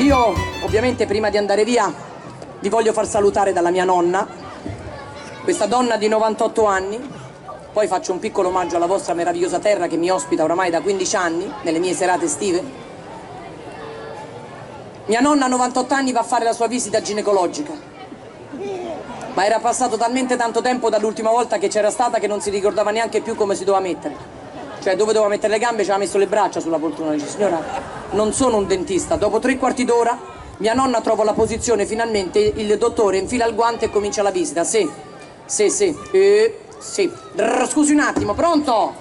Io, ovviamente, prima di andare via, vi voglio far salutare dalla mia nonna, questa donna di 98 anni. Poi faccio un piccolo omaggio alla vostra meravigliosa terra che mi ospita oramai da 15 anni, nelle mie serate estive. Mia nonna a 98 anni va a fare la sua visita ginecologica, ma era passato talmente tanto tempo dall'ultima volta che c'era stata che non si ricordava neanche più come si doveva mettere. Cioè, dove doveva mettere le gambe, ci aveva messo le braccia sulla poltrona. Dice: signora, non sono un dentista. Dopo 3/4 d'ora mia nonna trova la posizione, finalmente il dottore infila il guante e comincia la visita. Sì. Scusi un attimo, pronto?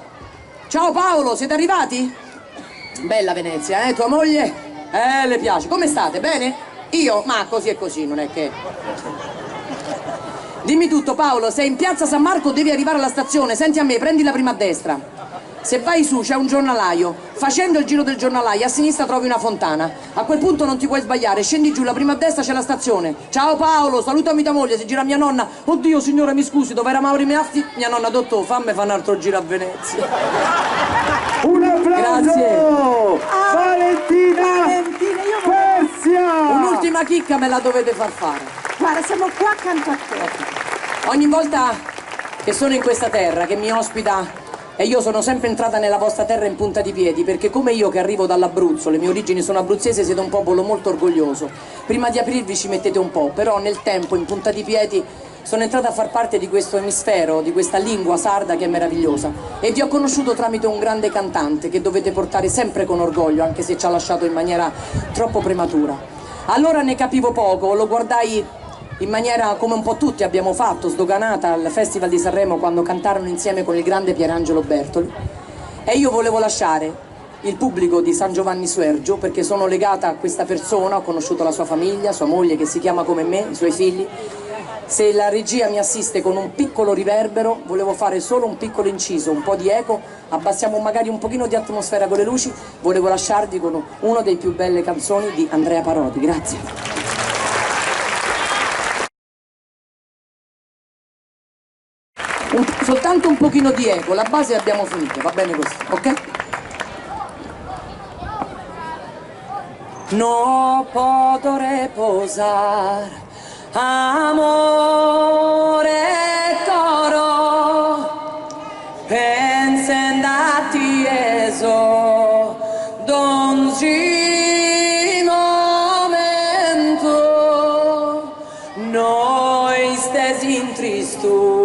Ciao Paolo, siete arrivati? Bella Venezia, tua moglie? Le piace. Come state? Bene? Io? Ma così e così, non è che... Dimmi tutto Paolo, sei in piazza San Marco, devi arrivare alla stazione. Senti a me, prendi la prima a destra. Se vai su c'è un giornalaio, facendo il giro del giornalaio a sinistra trovi una fontana. A quel punto non ti puoi sbagliare, scendi giù, la prima a destra c'è la stazione. Ciao Paolo, salutami tua moglie. Si gira mia nonna: oddio signora mi scusi, dove era Mauri Meazzi? Mia nonna: dottore, fammi fare un altro giro a Venezia. Un applauso! Grazie. Valentina Persia! Un'ultima chicca me la dovete far fare. Guarda, siamo qua accanto a te. Ogni volta che sono in questa terra, che mi ospita, e io sono sempre entrata nella vostra terra in punta di piedi, perché come io che arrivo dall'Abruzzo, le mie origini sono abruzzese, siete un popolo molto orgoglioso. Prima di aprirvi ci mettete un po', però nel tempo, in punta di piedi, sono entrata a far parte di questo emisfero, di questa lingua sarda che è meravigliosa. E vi ho conosciuto tramite un grande cantante che dovete portare sempre con orgoglio, anche se ci ha lasciato in maniera troppo prematura. Allora ne capivo poco, lo guardai in maniera come un po' tutti abbiamo fatto, sdoganata al Festival di Sanremo quando cantarono insieme con il grande Pierangelo Bertoli, e io volevo lasciare il pubblico di San Giovanni Suergio perché sono legata a questa persona, ho conosciuto la sua famiglia, sua moglie che si chiama come me, i suoi figli. Se la regia mi assiste con un piccolo riverbero, volevo fare solo un piccolo inciso, un po' di eco, abbassiamo magari un pochino di atmosfera con le luci, volevo lasciarvi con una delle più belle canzoni di Andrea Parodi. Grazie. Soltanto un pochino di eco, la base abbiamo finito, va bene così, ok? No puedo reposar, amore coro, pensen a ti eso, donzi momento, noi stesi in tristura,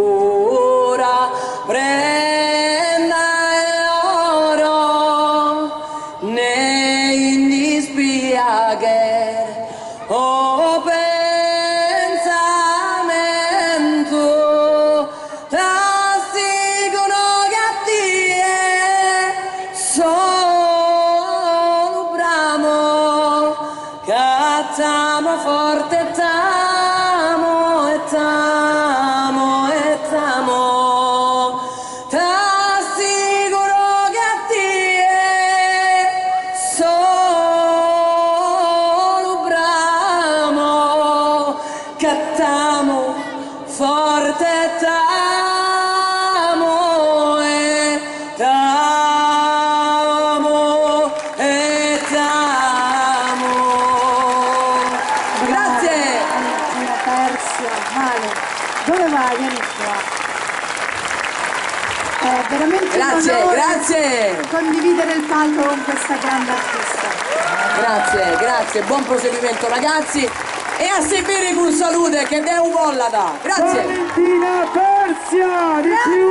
prenda oro nei dispiager o pensamento t'assicuno che ti sono bramo cattamo forte tamo e tamo e tamo. Cattamo forte tamo e tamo e tamo. Grazie. Valentina Persia, Vale, dove vai? Vieni qua. È veramente Grazie, un onore grazie. condividere il palco con questa grande artista. Grazie, grazie, buon proseguimento ragazzi. E a seguire un saluto che è un bollata. Grazie. Valentina Persia di più.